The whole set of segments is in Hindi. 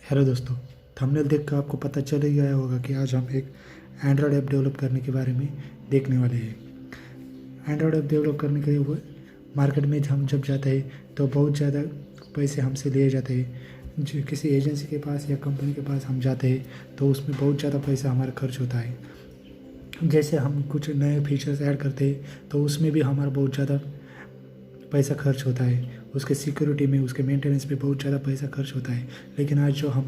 हेलो दोस्तों, थंबनेल देख कर आपको पता चल ही गया होगा कि आज हम एक एंड्रॉयड ऐप डेवलप करने के बारे में देखने वाले हैं। एंड्रॉयड ऐप डेवलप करने के लिए वो मार्केट में हम जब जाते हैं तो बहुत ज़्यादा पैसे हमसे लिए जाते हैं। जो किसी एजेंसी के पास या कंपनी के पास हम जाते हैं तो उसमें बहुत ज़्यादा पैसा हमारा खर्च होता है। जैसे हम कुछ नए फीचर्स ऐड करते हैं तो उसमें भी हमारा बहुत ज़्यादा पैसा खर्च होता है। उसके सिक्योरिटी में, उसके मेंटेनेंस पे बहुत ज़्यादा पैसा खर्च होता है। लेकिन आज जो हम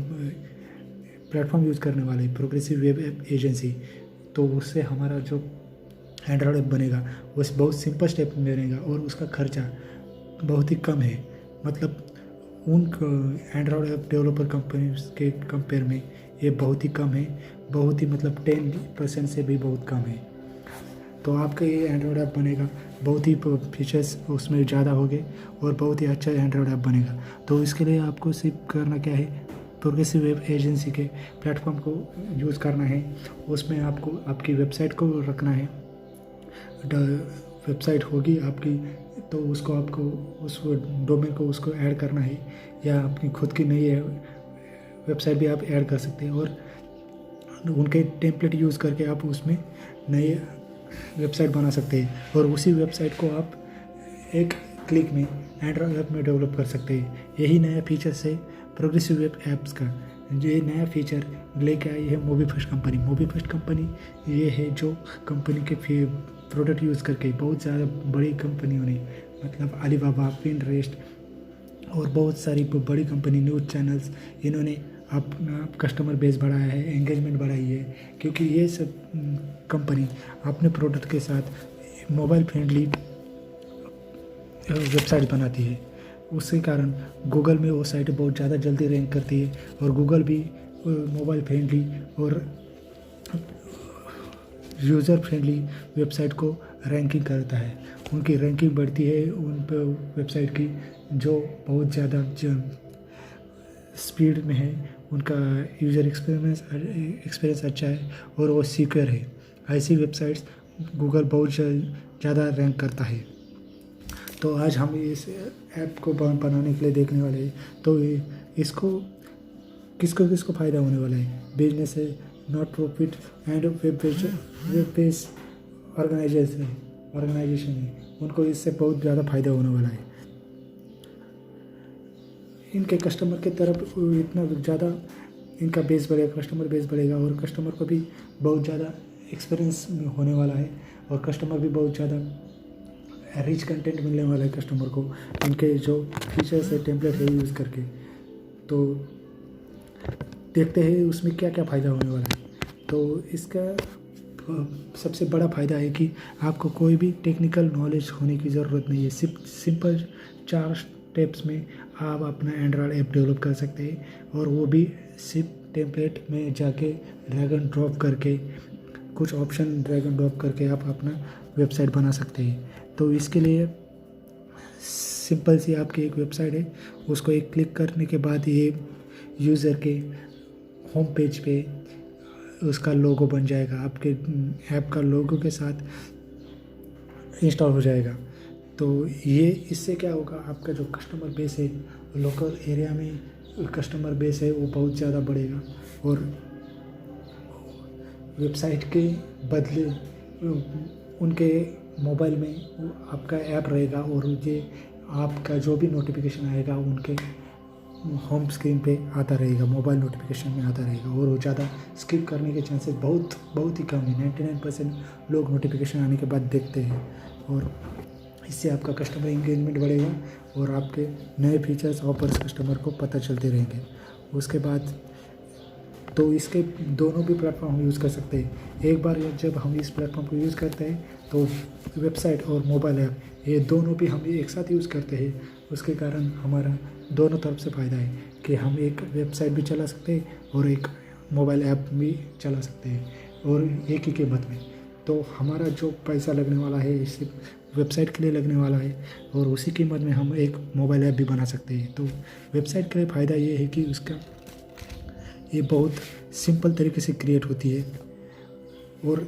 प्लेटफॉर्म यूज़ करने वाले प्रोग्रेसिव वेब एजेंसी, तो उससे हमारा जो एंड्रॉयड ऐप बनेगा वो बहुत सिंपल स्टेप में बनेगा और उसका खर्चा बहुत ही कम है। मतलब उन एंड्रॉयड ऐप डेवलपर कंपनीज के कंपेयर में ये बहुत ही कम है। बहुत ही मतलब 10% से भी बहुत कम है। तो आपका ये एंड्रॉयड ऐप बनेगा, बहुत ही फीचर्स उसमें ज़्यादा होंगे और बहुत ही अच्छा एंड्रॉयड ऐप बनेगा। तो इसके लिए आपको सिर्फ करना क्या है, प्रोग्रेसिव वेब एजेंसी के प्लेटफॉर्म को यूज़ करना है। उसमें आपको आपकी वेबसाइट को रखना है। वेबसाइट होगी आपकी तो उसको आपको उस डोमेन को उसको ऐड करना है, या अपनी खुद की नई वेबसाइट भी आप ऐड कर सकते हैं और उनके टेम्पलेट यूज़ करके आप उसमें नए वेबसाइट बना सकते हैं और उसी वेबसाइट को आप एक क्लिक में एंड्रॉयड ऐप में डेवलप कर सकते हैं। यही नया फीचर है प्रोग्रेसिव वेब ऐप्स का। ये नया फीचर लेके आई है movie first company. Movie first company ये है जो कंपनी के प्रोडक्ट यूज़ करके बहुत ज़्यादा बड़ी कंपनियों ने, मतलब अलीबाबा, पिंटरेस्ट और बहुत सारी बड़ी कंपनी, न्यूज़ चैनल्स, इन्होंने अपना कस्टमर बेस बढ़ाया है, एंगेजमेंट बढ़ाई है। क्योंकि ये सब कंपनी अपने प्रोडक्ट के साथ मोबाइल फ्रेंडली वेबसाइट बनाती है। उसके कारण गूगल में वो साइट बहुत ज़्यादा जल्दी रैंक करती है और गूगल भी मोबाइल फ्रेंडली और यूज़र फ्रेंडली वेबसाइट को रैंकिंग करता है। उनकी रैंकिंग बढ़ती है उन पर वेबसाइट की जो बहुत ज़्यादा स्पीड में है। उनका यूज़र एक्सपीरियंस अच्छा है और वो सिक्योर है। ऐसी वेबसाइट्स गूगल बहुत ज़्यादा रैंक करता है। तो आज हम इस ऐप को बनाने के लिए देखने वाले हैं। तो इसको किसको किसको फ़ायदा होने वाला है, बिजनेस है, not profit and web page organisation है, उनको इससे बहुत ज़्यादा फ़ायदा होने वाला है। इनके कस्टमर की तरफ इतना ज़्यादा इनका बेस बढ़ेगा, कस्टमर बेस बढ़ेगा और कस्टमर को भी बहुत ज़्यादा एक्सपीरियंस होने वाला है और कस्टमर भी बहुत ज़्यादा रिच कंटेंट मिलने वाला है कस्टमर को, इनके जो फीचर्स है, टेम्पलेट है यूज़ करके। तो देखते हैं उसमें क्या क्या फ़ायदा होने वाला है। तो इसका सबसे बड़ा फ़ायदा है कि आपको कोई भी टेक्निकल नॉलेज होने की ज़रूरत नहीं है। सिंपल 4 स्टेप्स में आप अपना एंड्रॉयड ऐप डेवलप कर सकते हैं और वो भी सिर्फ टेम्पलेट में जाके ड्रैग एंड ड्रॉप करके, कुछ ऑप्शन ड्रैग एंड ड्रॉप करके आप अपना वेबसाइट बना सकते हैं। तो इसके लिए सिंपल सी आपकी एक वेबसाइट है, उसको एक क्लिक करने के बाद ये यूज़र के होम पेज पे उसका लोगो बन जाएगा, आपके ऐप का लोगो के साथ इंस्टॉल हो जाएगा। तो ये इससे क्या होगा, आपका जो कस्टमर बेस है, लोकल एरिया में कस्टमर बेस है, वो बहुत ज़्यादा बढ़ेगा और वेबसाइट के बदले उनके मोबाइल में आपका ऐप रहेगा और ये आपका जो भी नोटिफिकेशन आएगा उनके होम स्क्रीन पे आता रहेगा, मोबाइल नोटिफिकेशन में आता रहेगा और वो ज़्यादा स्किप करने के चांसेस बहुत ही कम है। 99% लोग नोटिफिकेशन आने के बाद देखते हैं और इससे आपका कस्टमर एंगेजमेंट बढ़ेगा और आपके नए फीचर्स, ऑफर्स कस्टमर को पता चलते रहेंगे। उसके बाद तो इसके दोनों भी प्लेटफॉर्म हम यूज़ कर सकते हैं। एक बार जब हम इस प्लेटफॉर्म को यूज़ करते हैं तो वेबसाइट और मोबाइल ऐप ये दोनों भी हम एक साथ यूज़ करते हैं। उसके कारण हमारा दोनों तरफ से फ़ायदा है कि हम एक वेबसाइट भी चला सकते हैं और एक मोबाइल ऐप भी चला सकते हैं और एक ही कीमत में। तो हमारा जो पैसा लगने वाला है सिर्फ वेबसाइट के लिए लगने वाला है और उसी कीमत में हम एक मोबाइल ऐप भी बना सकते हैं। तो वेबसाइट के लिए फ़ायदा ये है कि उसका ये बहुत सिंपल तरीके से क्रिएट होती है और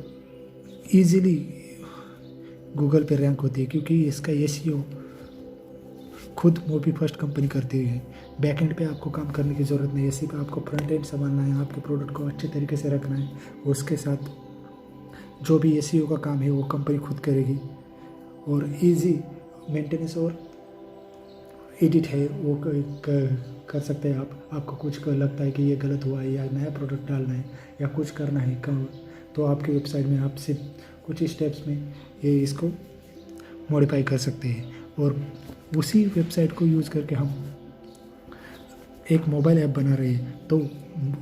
इजीली गूगल पे रैंक होती है, क्योंकि इसका एसईओ खुद मूवी फर्स्ट कंपनी करती है। बैकएंड पे आपको काम करने की ज़रूरत नहीं है, सिर्फ आपको फ्रंट एंड संभालना है, आपके प्रोडक्ट को अच्छे तरीके से रखना है। उसके साथ जो भी एसईओ का काम है वो कंपनी खुद करेगी, और इजी मेंटेनेंस और एडिट है वो कर सकते हैं आप। आपको कुछ लगता है कि ये गलत हुआ है या नया प्रोडक्ट डालना है या कुछ करना है तो आपकी वेबसाइट में आप सिर्फ कुछ स्टेप्स में ये इसको मॉडिफाई कर सकते हैं, और उसी वेबसाइट को यूज़ करके हम एक मोबाइल ऐप बना रहे हैं, तो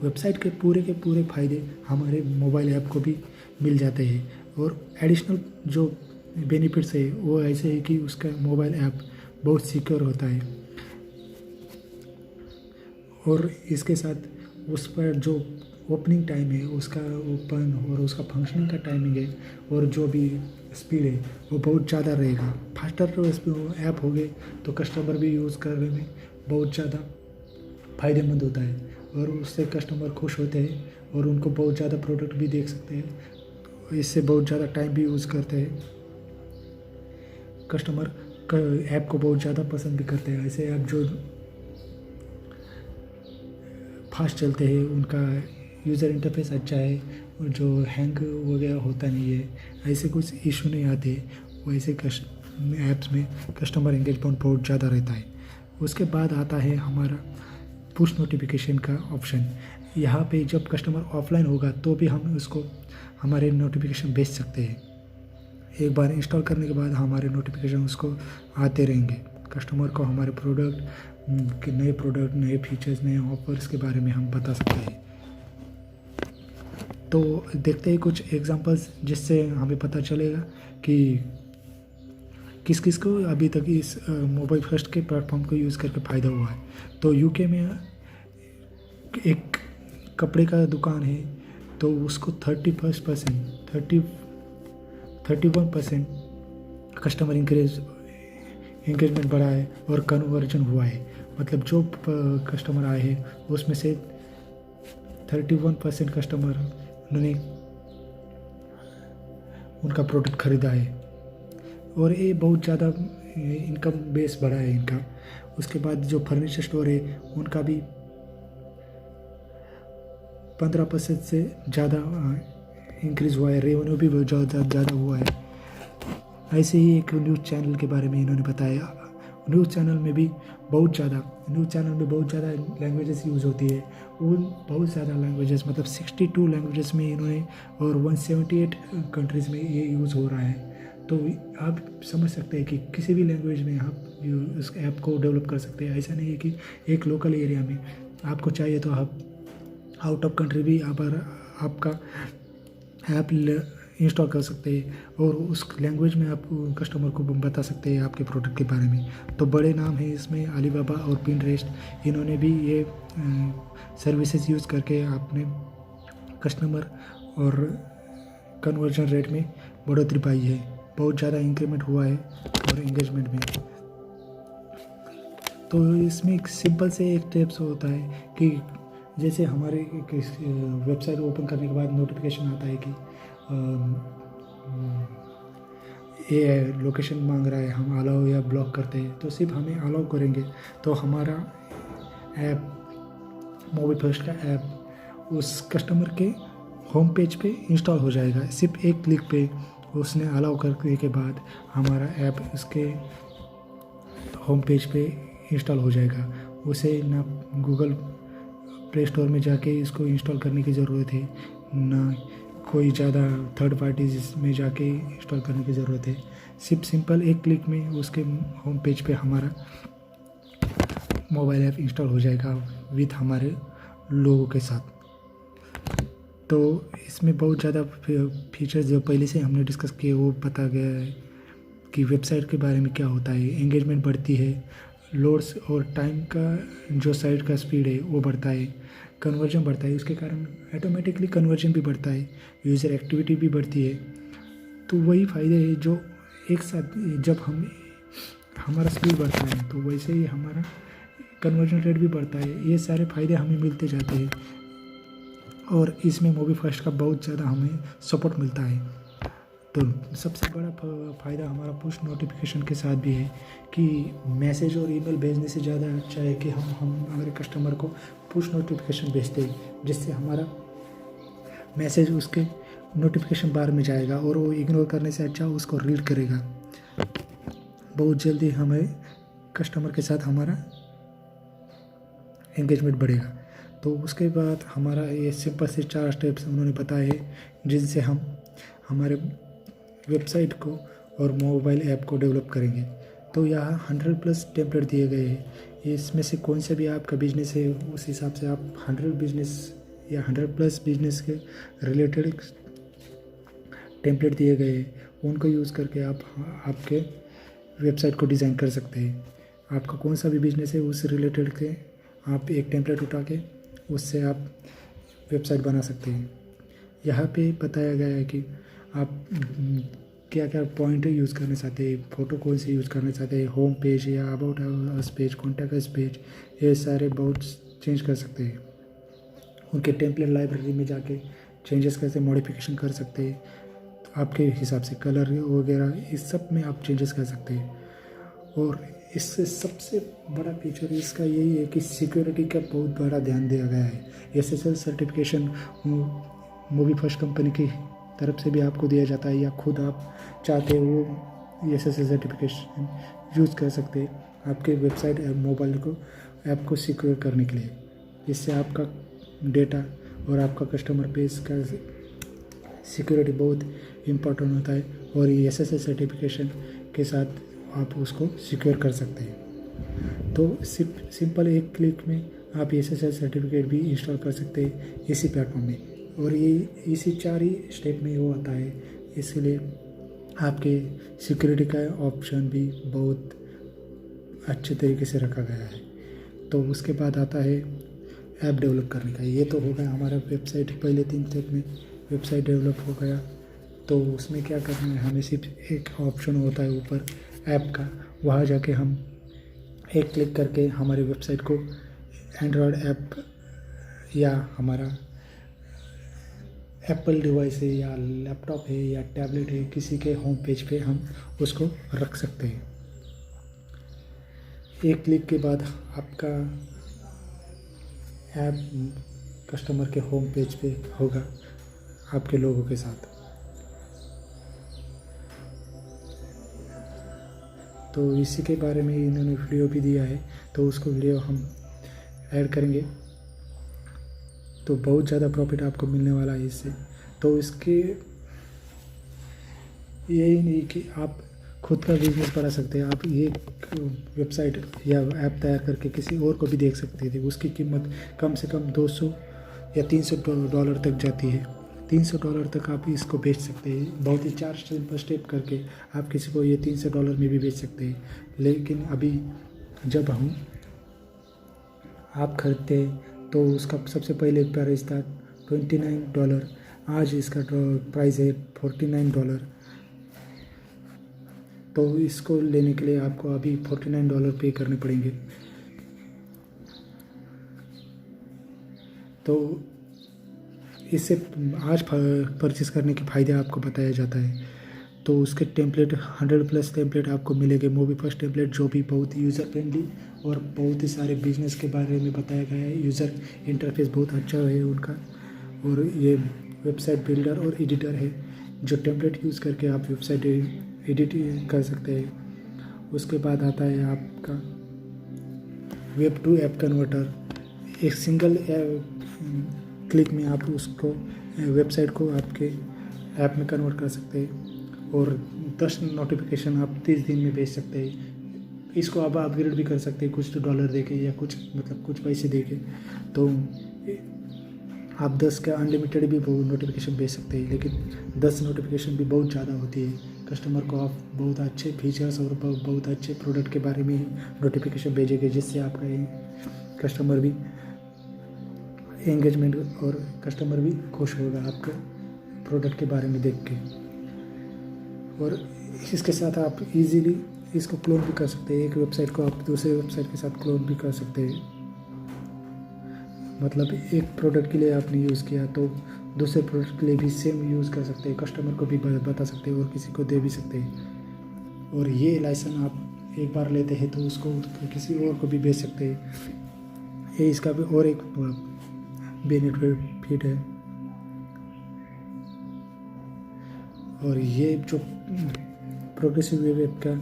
वेबसाइट के पूरे फ़ायदे हमारे मोबाइल ऐप को भी मिल जाते हैं। और एडिशनल जो बेनिफिट्स है वो ऐसे है कि उसका मोबाइल ऐप बहुत सिक्योर होता है, और इसके साथ उस पर जो ओपनिंग टाइम है उसका ओपन और उसका फंक्शनिंग का टाइमिंग है और जो भी स्पीड है वो बहुत ज़्यादा रहेगा। फास्टर ऐप हो गए तो कस्टमर भी यूज़ करने में बहुत ज़्यादा फ़ायदेमंद होता है, और उससे कस्टमर खुश होते हैं और उनको बहुत ज़्यादा प्रोडक्ट भी देख सकते हैं। तो इससे बहुत ज़्यादा टाइम भी यूज़ करते हैं, कस्टमर ऐप को बहुत ज़्यादा पसंद भी करते हैं। ऐसे ऐप जो फास्ट चलते हैं, उनका यूज़र इंटरफेस अच्छा है और जो हैंग वगैरह होता नहीं है, ऐसे कुछ इशू नहीं आते, वैसे ऐप्स में कस्टमर एंगेजमेंट बहुत ज़्यादा रहता है। उसके बाद आता है हमारा पुश नोटिफिकेशन का ऑप्शन। यहाँ पे जब कस्टमर ऑफलाइन होगा तो भी हम उसको हमारे नोटिफिकेशन भेज सकते हैं। एक बार इंस्टॉल करने के बाद हमारे नोटिफिकेशन उसको आते रहेंगे। कस्टमर को हमारे प्रोडक्ट के नए प्रोडक्ट, नए फीचर्स, नए ऑफर्स के बारे में हम बता सकते हैं। तो देखते हैं कुछ एग्जांपल्स जिससे हमें पता चलेगा कि किस किस को अभी तक इस मोबाइल फर्स्ट के प्लेटफॉर्म को यूज़ करके फ़ायदा हुआ है। तो यूके में एक कपड़े का दुकान है, तो उसको 31% कस्टमर इंक्रीजमेंट बढ़ा है और कन्वर्जन हुआ है। मतलब जो कस्टमर आए हैं उसमें से 31% कस्टमर उन्होंने उनका प्रोडक्ट खरीदा है, और ये बहुत ज़्यादा इनकम बेस बढ़ा है इनका। उसके बाद जो फर्नीचर स्टोर है उनका भी 15% से ज़्यादा इंक्रीज़ हुआ है, रेवेन्यू भी बहुत ज़्यादा हुआ है। ऐसे ही एक न्यूज़ चैनल के बारे में इन्होंने बताया। न्यूज़ चैनल में बहुत ज़्यादा लैंग्वेजेस यूज़ होती है, उन बहुत ज़्यादा लैंग्वेजेस, मतलब 62 लैंग्वेजेस में इन्होंने, और 178 कंट्रीज़ में ये यूज़ हो रहा है। तो आप समझ सकते हैं कि किसी भी लैंग्वेज में आप उस ऐप को डेवलप कर सकते हैं। ऐसा नहीं है कि एक लोकल एरिया में आपको चाहिए तो आप आउट ऑफ कंट्री भी आपका ऐप इंस्टॉल कर सकते हैं, और उस लैंग्वेज में आप कस्टमर को बता सकते हैं आपके प्रोडक्ट के बारे में। तो बड़े नाम हैं इसमें, अलीबाबा और पिंटरेस्ट, इन्होंने भी ये सर्विसेज यूज़ करके अपने कस्टमर और कन्वर्जन रेट में बढ़ोतरी पाई है। बहुत ज़्यादा इंक्रीमेंट हुआ है और एंगेजमेंट में। तो इसमें एक सिंपल से एक टिप्स होता है कि जैसे हमारे वेबसाइट ओपन करने के बाद नोटिफिकेशन आता है कि ये लोकेशन मांग रहा है, हम अलाउ या ब्लॉक करते हैं, तो सिर्फ हमें अलाउ करेंगे तो हमारा ऐप, मोबाइल फर्स्ट का ऐप उस कस्टमर के होम पेज पे इंस्टॉल हो जाएगा। सिर्फ एक क्लिक पे उसने अलाउ करने के बाद हमारा ऐप उसके होम पेज पे इंस्टॉल हो जाएगा। उसे ना गूगल प्ले स्टोर में जाके इसको इंस्टॉल करने की ज़रूरत है, ना कोई ज़्यादा थर्ड पार्टी में जाके इंस्टॉल करने की ज़रूरत है। सिर्फ सिंपल एक क्लिक में उसके होम पेज पे हमारा मोबाइल ऐप इंस्टॉल हो जाएगा विथ हमारे लोगों के साथ। तो इसमें बहुत ज़्यादा फीचर्स जो पहले से हमने डिस्कस किए वो बता गया है कि वेबसाइट के बारे में क्या होता है। एंगेजमेंट बढ़ती है, लोड्स और टाइम का जो साइट का स्पीड है वो बढ़ता है, कन्वर्जन बढ़ता है, उसके कारण ऑटोमेटिकली कन्वर्जन भी बढ़ता है, यूज़र एक्टिविटी भी बढ़ती है। तो वही फ़ायदे हैं जो एक साथ जब हमारा स्पीड बढ़ता है तो वैसे ही हमारा कन्वर्जन रेट भी बढ़ता है। ये सारे फ़ायदे हमें मिलते जाते हैं और इसमें मोबी फर्स्ट का बहुत ज़्यादा हमें सपोर्ट मिलता है। तो सबसे बड़ा फ़ायदा हमारा पुश नोटिफिकेशन के साथ भी है कि मैसेज और ईमेल भेजने से ज़्यादा अच्छा है कि हम हमारे कस्टमर को पुश नोटिफिकेशन भेजते हैं, जिससे हमारा मैसेज उसके नोटिफिकेशन बार में जाएगा और वो इग्नोर करने से अच्छा उसको रीड करेगा। बहुत जल्दी हमें कस्टमर के साथ हमारा एंगेजमेंट बढ़ेगा। तो उसके बाद हमारा ये सिंपल से 4 स्टेप्स उन्होंने बताए हैं, जिनसे हम हमारे वेबसाइट को और मोबाइल ऐप को डेवलप करेंगे। तो यहाँ 100+ टेम्पलेट दिए गए हैं। इसमें से कौन सा भी आपका बिजनेस है उस हिसाब से आप 100 बिजनेस या 100+ बिजनेस के रिलेटेड टेम्पलेट दिए गए हैं, उनको यूज़ करके आप आपके वेबसाइट को डिज़ाइन कर सकते हैं। आपका कौन सा भी बिजनेस है उस रिलेटेड के आप एक टेम्पलेट उठा के उससे आप वेबसाइट बना सकते हैं। यहाँ पे बताया गया है कि आप क्या क्या पॉइंट यूज़ करना चाहते हैं, फ़ोटो कौन से यूज़ करना चाहते हैं, होम पेज या about us page, contact us page, ये सारे बहुत चेंज कर सकते हैं। उनके टेम्पलेट लाइब्रेरी में जाके चेंजेस कैसे मॉडिफिकेशन कर सकते हैं, तो आपके हिसाब से कलर वगैरह इस सब में आप चेंजेस कर सकते हैं। और इससे सबसे बड़ा फीचर इसका यही है कि सिक्योरिटी का बहुत बड़ा ध्यान दिया गया है। SSL certification movie first company की तरफ से भी आपको दिया जाता है, या खुद आप चाहते हो वो SSL सर्टिफिकेशन यूज़ कर सकते हैं आपके वेबसाइट मोबाइल को ऐप को सिक्योर करने के लिए। इससे आपका डेटा और आपका कस्टमर बेस का सिक्योरिटी बहुत इम्पोर्टेंट होता है, और ये SSL सर्टिफिकेशन के साथ आप उसको सिक्योर कर सकते हैं। तो सिंपल एक क्लिक में आप SSL सर्टिफिकेट भी इंस्टॉल कर सकते हैं इसी प्लेटफॉर्म में, और ये इसी 4 ही स्टेप में वो आता है। इसलिए आपके सिक्योरिटी का ऑप्शन भी बहुत अच्छे तरीके से रखा गया है। तो उसके बाद आता है ऐप डेवलप करने का। ये तो हो गया हमारा वेबसाइट, पहले 3 स्टेप में वेबसाइट डेवलप हो गया। तो उसमें क्या करना है, हमें सिर्फ एक ऑप्शन होता है ऊपर ऐप का, वहाँ जाके हम एक क्लिक करके हमारी वेबसाइट को एंड्रॉयड ऐप या हमारा एप्पल डिवाइस है या लैपटॉप है या टैबलेट है, किसी के होम पेज पे हम उसको रख सकते हैं। एक क्लिक के बाद आपका ऐप कस्टमर के होम पेज पे होगा आपके लोगों के साथ। तो इसी के बारे में इन्होंने वीडियो भी दिया है, तो उसको वीडियो हम ऐड करेंगे। तो बहुत ज़्यादा प्रॉफिट आपको मिलने वाला है इससे। तो इसके यही नहीं कि आप खुद का बिजनेस बढ़ा सकते हैं, आप ये वेबसाइट या ऐप तैयार करके किसी और को भी देख सकते थे। उसकी कीमत कम से कम 200 या $300 तक जाती है। $300 तक आप इसको बेच सकते हैं। बहुत ही 4 स्टेप करके आप किसी को ये $300 में भी बेच सकते हैं। लेकिन अभी जब हम आप खरीदते तो उसका सबसे पहले प्राइस था $29, आज इसका प्राइस है $49। तो इसको लेने के लिए आपको अभी $49 पे करने पड़ेंगे। तो इससे आज परचेस करने के फ़ायदे आपको बताया जाता है। तो उसके टेम्पलेट 100+ टेम्पलेट आपको मिलेंगे। मूवी फर्स्ट टेम्पलेट जो भी बहुत यूज़र फ्रेंडली और बहुत ही सारे बिजनेस के बारे में बताया गया है। यूज़र इंटरफेस बहुत अच्छा है उनका, और ये वेबसाइट बिल्डर और एडिटर है जो टेम्पलेट यूज़ करके आप वेबसाइट एडिट कर सकते हैं। उसके बाद आता है आपका वेब टू ऐप कन्वर्टर। एक सिंगल क्लिक में आप उसको वेबसाइट को आपके ऐप में कन्वर्ट कर सकते हैं, और 10 नोटिफिकेशन आप 30 दिन में भेज सकते हैं। इसको आप अपग्रेड भी कर सकते हैं कुछ $2 देके या कुछ कुछ पैसे देके। तो आप 10 का अनलिमिटेड भी नोटिफिकेशन भेज सकते हैं, लेकिन 10 नोटिफिकेशन भी बहुत ज़्यादा होती है। कस्टमर को आप बहुत अच्छे फीचर्स और बहुत अच्छे प्रोडक्ट के बारे में नोटिफिकेशन भेजेंगे, जिससे आपका कस्टमर भी एंगेजमेंट और कस्टमर भी खुश होगा आपके प्रोडक्ट के बारे में देख के। और इसके साथ आप इजीली इसको क्लोन भी कर सकते हैं। एक वेबसाइट को आप दूसरे वेबसाइट के साथ क्लोन भी कर सकते हैं। मतलब एक प्रोडक्ट के लिए आपने यूज़ किया तो दूसरे प्रोडक्ट के लिए भी सेम यूज़ कर सकते हैं, कस्टमर को भी बता सकते हैं और किसी को दे भी सकते हैं। और ये लाइसेंस आप एक बार लेते हैं तो उसको किसी और को भी बेच सकते हैं। ये इसका भी और एक बेनिफिट है। और ये जो प्रोग्रेसिव वेब का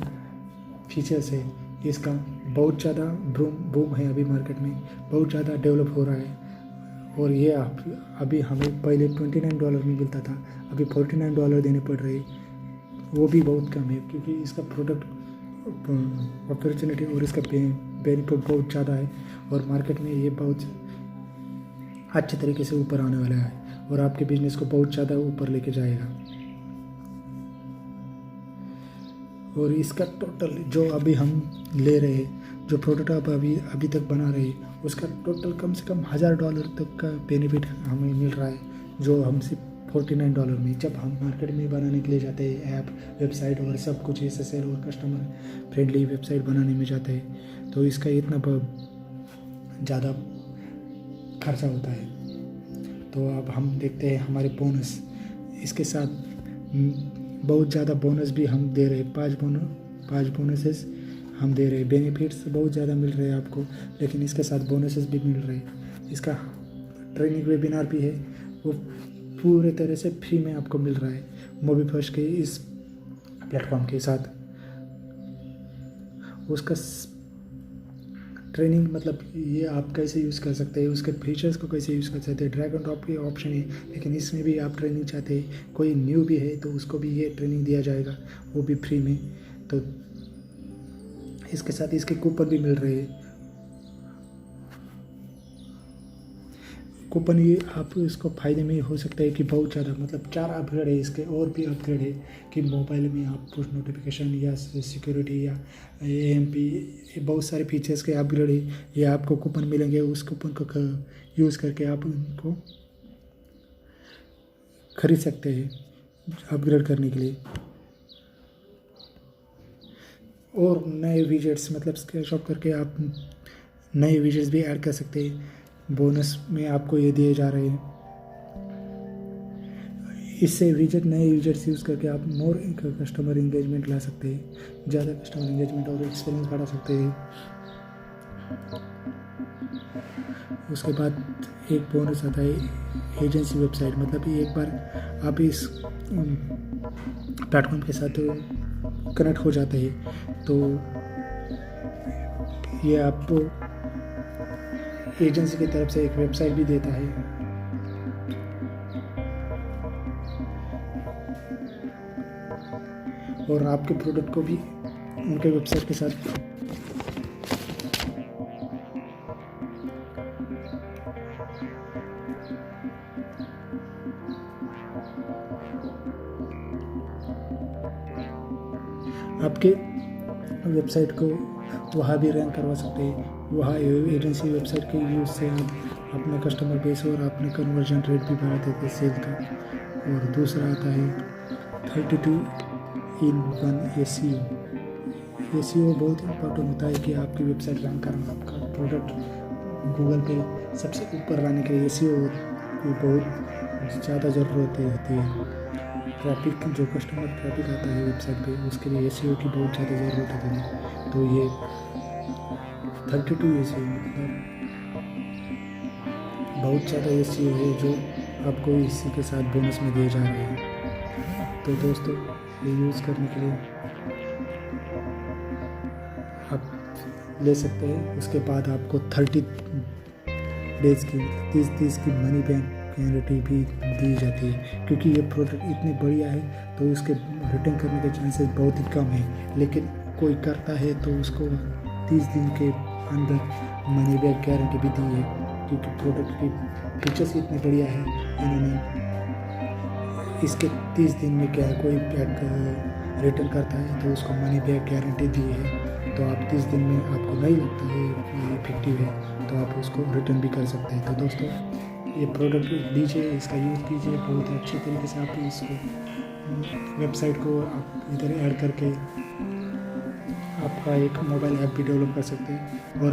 फीचर्स है, इसका बहुत ज़्यादा बूम है अभी मार्केट में, बहुत ज़्यादा डेवलप हो रहा है। और ये अभी हमें पहले $29 में मिलता था, अभी $49 देने पड़ रहे, वो भी बहुत कम है, क्योंकि इसका प्रोडक्ट अपॉर्चुनिटी और इसका बेनिफिट बहुत ज़्यादा है। और मार्केट में ये बहुत अच्छे तरीके से ऊपर आने वाला है और आपके बिजनेस को बहुत ज़्यादा ऊपर लेके जाएगा। और इसका टोटल जो अभी हम ले रहे हैं, जो प्रोडक्ट आप अभी तक बना रहे हैं, उसका टोटल कम से कम $1000 तक का बेनिफिट हमें मिल रहा है, जो हम सिर्फ $49 में। जब हम मार्केट में बनाने के लिए जाते हैं, ऐप, वेबसाइट और सब कुछ SSL और कस्टमर फ्रेंडली वेबसाइट बनाने में जाते हैं, तो इसका इतना ज़्यादा खर्चा होता है। तो अब हम देखते हैं हमारे बोनस, इसके साथ बहुत ज़्यादा बोनस भी हम दे रहे हैं, 5 बोनसेस हम दे रहे हैं। बेनिफिट्स बहुत ज़्यादा मिल रहे हैं आपको, लेकिन इसके साथ बोनसेस भी मिल रहे हैं। इसका ट्रेनिंग वेबिनार भी है, वो पूरे तरह से फ्री में आपको मिल रहा है मोबीफर्स्ट के इस प्लेटफॉर्म के साथ। उसका ट्रेनिंग मतलब ये आप कैसे यूज़ कर सकते हैं, उसके फीचर्स को कैसे यूज़ कर सकते हैं, ड्रैग एंड ड्रॉप के ऑप्शन है, लेकिन इसमें भी आप ट्रेनिंग चाहते हैं, कोई न्यू भी है तो उसको भी ये ट्रेनिंग दिया जाएगा, वो भी फ्री में। तो इसके साथ इसके कूपन भी मिल रहे हैं। कूपन ये आप इसको फ़ायदे में हो सकता है कि बहुत ज़्यादा, मतलब 4 अपग्रेड है इसके, और भी अपग्रेड है कि मोबाइल में आप पुश नोटिफिकेशन या सिक्योरिटी या AMP, बहुत सारे फीचर्स के अपग्रेड है। ये आपको कूपन मिलेंगे, उस कूपन को यूज़ करके आप उनको खरीद सकते हैं अपग्रेड करने के लिए। और नए विजेट्स, मतलब स्क्रैच करके आप नए विजेट्स भी ऐड कर सकते हैं। बोनस में आपको ये दिए जा रहे हैं। इससे नए विजेट्स यूज़ करके आप मोर कस्टमर इंगेजमेंट ला सकते हैं, ज़्यादा कस्टमर इंगेजमेंट और एक्सपीरियंस बढ़ा सकते हैं। उसके बाद एक बोनस आता है एजेंसी वेबसाइट, मतलब एक बार आप इस प्लेटफॉर्म के साथ कनेक्ट हो जाते हैं तो ये आपको एजेंसी की तरफ से एक वेबसाइट भी देता है। और आपके प्रोडक्ट को भी उनके वेबसाइट के साथ आपके वेबसाइट को वहाँ भी रैंक करवा सकते हैं। वहाँ एजेंसी वेबसाइट के यूज़ से आप अपने कस्टमर बेस और अपने कन्वर्जन रेट भी बढ़ा देते हैं सेल का। और दूसरा आता है 32-in-1 SEO। SEO बहुत इम्पोर्टेंट होता है कि आपकी वेबसाइट रैंक करना, आपका प्रोडक्ट गूगल पे सबसे ऊपर लाने के लिए SEO की बहुत ज़्यादा ज़रूरत होती है। ट्रैफिक, जो कस्टमर ट्रैफिक आता है वेबसाइट पे, उसके लिए SEO की बहुत ज़्यादा ज़रूरत होती है। तो ये 32 SEO मतलब बहुत ज़्यादा SEO है जो आपको इसी के साथ बोनस में दिए जा रहे हैं। तो दोस्तों, ये यूज़ करने के लिए आप ले सकते हैं। उसके बाद आपको 30 डेज़ की 30 की मनी बैक गारंटी भी दी जाती है, क्योंकि ये प्रोडक्ट इतनी बढ़िया है तो उसके रिटर्न करने के चांसेस बहुत ही कम है। लेकिन कोई करता है तो उसको 30 दिन के अंदर मनी बैक गारंटी भी दी है, क्योंकि प्रोडक्ट की फीचर्स इतनी बढ़िया है। इन्होंने इसके 30 दिन में क्या कोई बैग रिटर्न करता है तो उसको मनी बैक गारंटी दी है। तो आप 30 दिन में आपको नहीं लगता है ये इफेक्टिव है तो आप उसको रिटर्न भी कर सकते हैं। तो दोस्तों, ये प्रोडक्ट लीजिए, इसका यूज़ कीजिए, बहुत अच्छे तरीके से आप इसको वेबसाइट को आप इधर ऐड करके आपका एक मोबाइल ऐप भी डेवलप कर सकते हैं। और